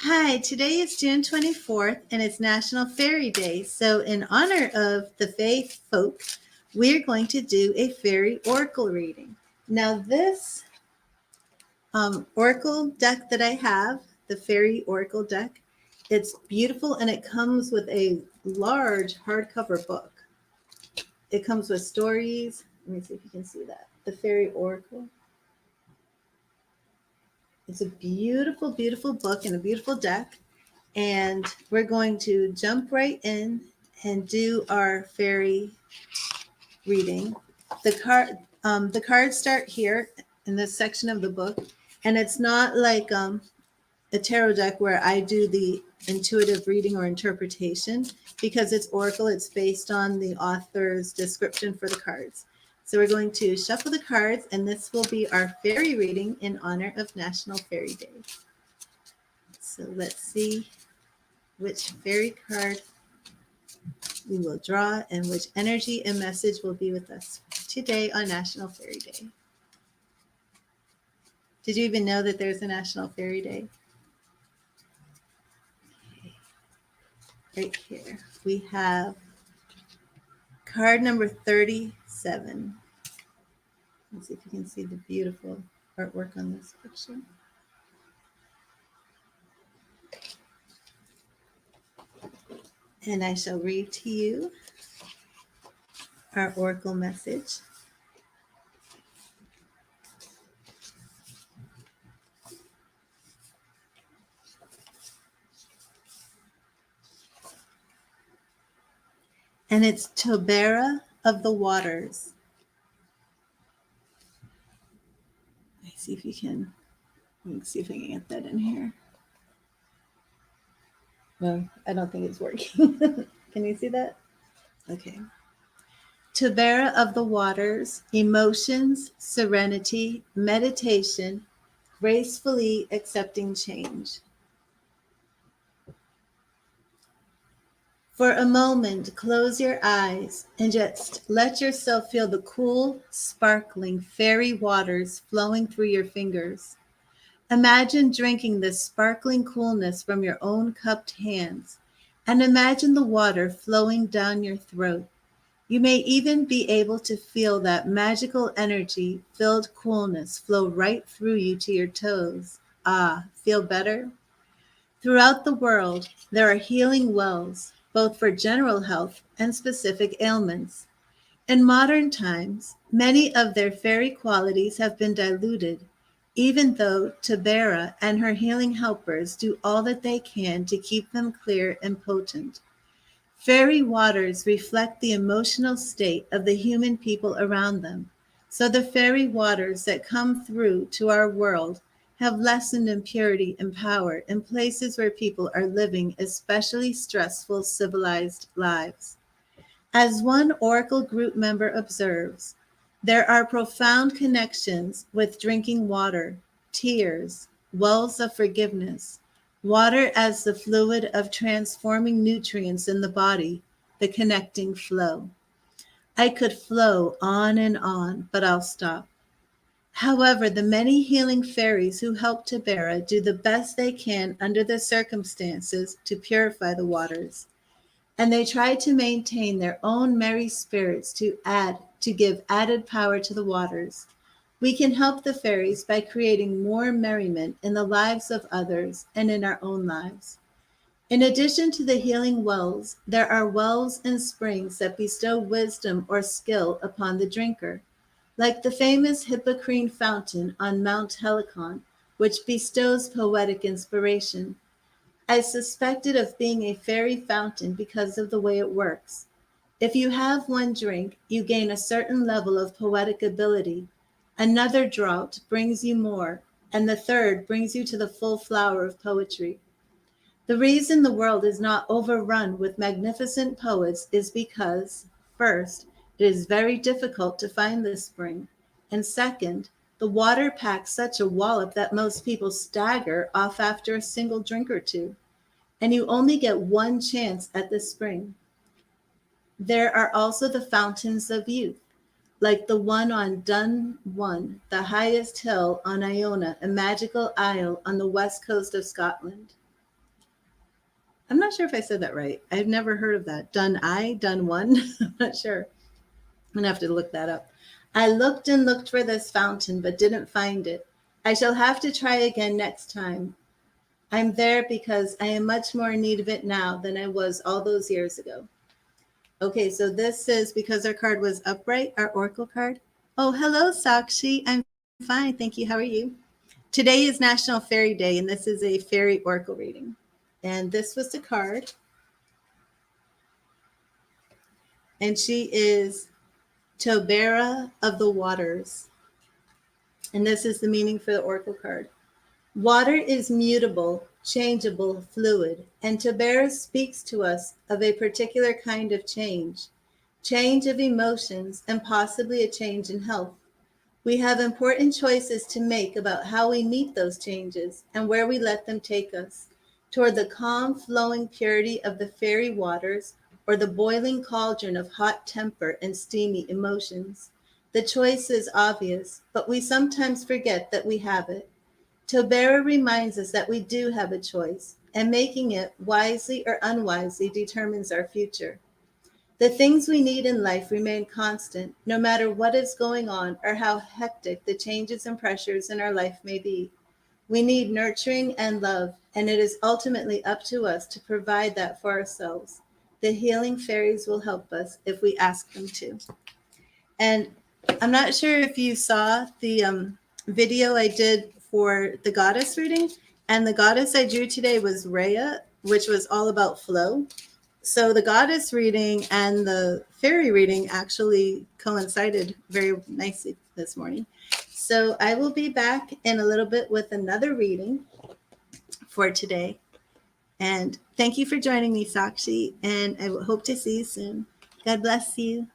Hi, today is June 24th and it's National Fairy Day. So, in honor of the Fae folk, we're going to do a fairy oracle reading. Now, this oracle deck that I have, the Fairy Oracle deck, it's beautiful and it comes with a large hardcover book. It comes with stories. Let me see if you can see that. The Fairy Oracle. It's a beautiful, beautiful book and a beautiful deck. And we're going to jump right in and do our fairy reading. The cards start here in this section of the book, and it's not like a tarot deck where I do the intuitive reading or interpretation because it's oracle. It's based on the author's description for the cards. So we're going to shuffle the cards, and this will be our fairy reading in honor of National Fairy Day. So let's see which fairy card we will draw and which energy and message will be with us today on National Fairy Day. Did you even know that there's a National Fairy Day? Right here we have card number 37. Let's see if you can see the beautiful artwork on this picture. And I shall read to you our oracle message. And it's Tobera of the Waters. Let's see if you can. Let's see if I can get that in here. Well, I don't think it's working. Can you see that? Okay. Tobera of the Waters, emotions, serenity, meditation, gracefully accepting change. For a moment, close your eyes and just let yourself feel the cool, sparkling fairy waters flowing through your fingers. Imagine drinking this sparkling coolness from your own cupped hands, and imagine the water flowing down your throat. You may even be able to feel that magical energy filled coolness flow right through you to your toes. Ah, feel better? Throughout the world, there are healing wells, both for general health and specific ailments. In modern times, many of their fairy qualities have been diluted, even though Tobera and her healing helpers do all that they can to keep them clear and potent. Fairy waters reflect the emotional state of the human people around them, so the fairy waters that come through to our world have lessened impurity and power in places where people are living especially stressful civilized lives. As one Oracle group member observes, there are profound connections with drinking water, tears, wells of forgiveness, water as the fluid of transforming nutrients in the body, the connecting flow. I could flow on, but I'll stop. However, the many healing fairies who help Tobera do the best they can under the circumstances to purify the waters, and they try to maintain their own merry spirits to give added power to the waters. We can help the fairies by creating more merriment in the lives of others and in our own lives. In addition to the healing wells, there are wells and springs that bestow wisdom or skill upon the drinker, like the famous Hippocrene fountain on Mount Helicon, which bestows poetic inspiration. I suspect it of being a fairy fountain because of the way it works. If you have one drink, you gain a certain level of poetic ability. Another draught brings you more, and the third brings you to the full flower of poetry. The reason the world is not overrun with magnificent poets is because, first, it is very difficult to find this spring, and second, the water packs such a wallop that most people stagger off after a single drink or two, and you only get one chance at the spring. There are also the fountains of youth, like the one on Dun One, the highest hill on Iona, a magical isle on the west coast of Scotland. I'm not sure if I said that right. I've never heard of that. Done one. I'm not sure. I'm gonna have to look that up. I looked and looked for this fountain, but didn't find it. I shall have to try again next time. I'm there because I am much more in need of it now than I was all those years ago. Okay, so this is because our card was upright, our oracle card. Oh, hello, Sakshi. I'm fine. Thank you. How are you? Today is National Fairy Day, and this is a fairy oracle reading. And this was the card. And she is Tobera of the Waters. And this is the meaning for the oracle card. Water is mutable, changeable, fluid, and Tobera speaks to us of a particular kind of change of emotions, and possibly a change in health. We have important choices to make about how we meet those changes and where we let them take us, toward the calm, flowing purity of the fairy waters or the boiling cauldron of hot temper and steamy emotions. The choice is obvious, but we sometimes forget that we have it. Tobera reminds us that we do have a choice, and making it, wisely or unwisely, determines our future. The things we need in life remain constant, no matter what is going on or how hectic the changes and pressures in our life may be. We need nurturing and love, and it is ultimately up to us to provide that for ourselves. The healing fairies will help us if we ask them to. And I'm not sure if you saw the video I did for the goddess reading, and the goddess I drew today was Rhea, which was all about flow. So the goddess reading and the fairy reading actually coincided very nicely this morning. So I will be back in a little bit with another reading for today. And thank you for joining me, Sakshi, and I hope to see you soon. God bless you.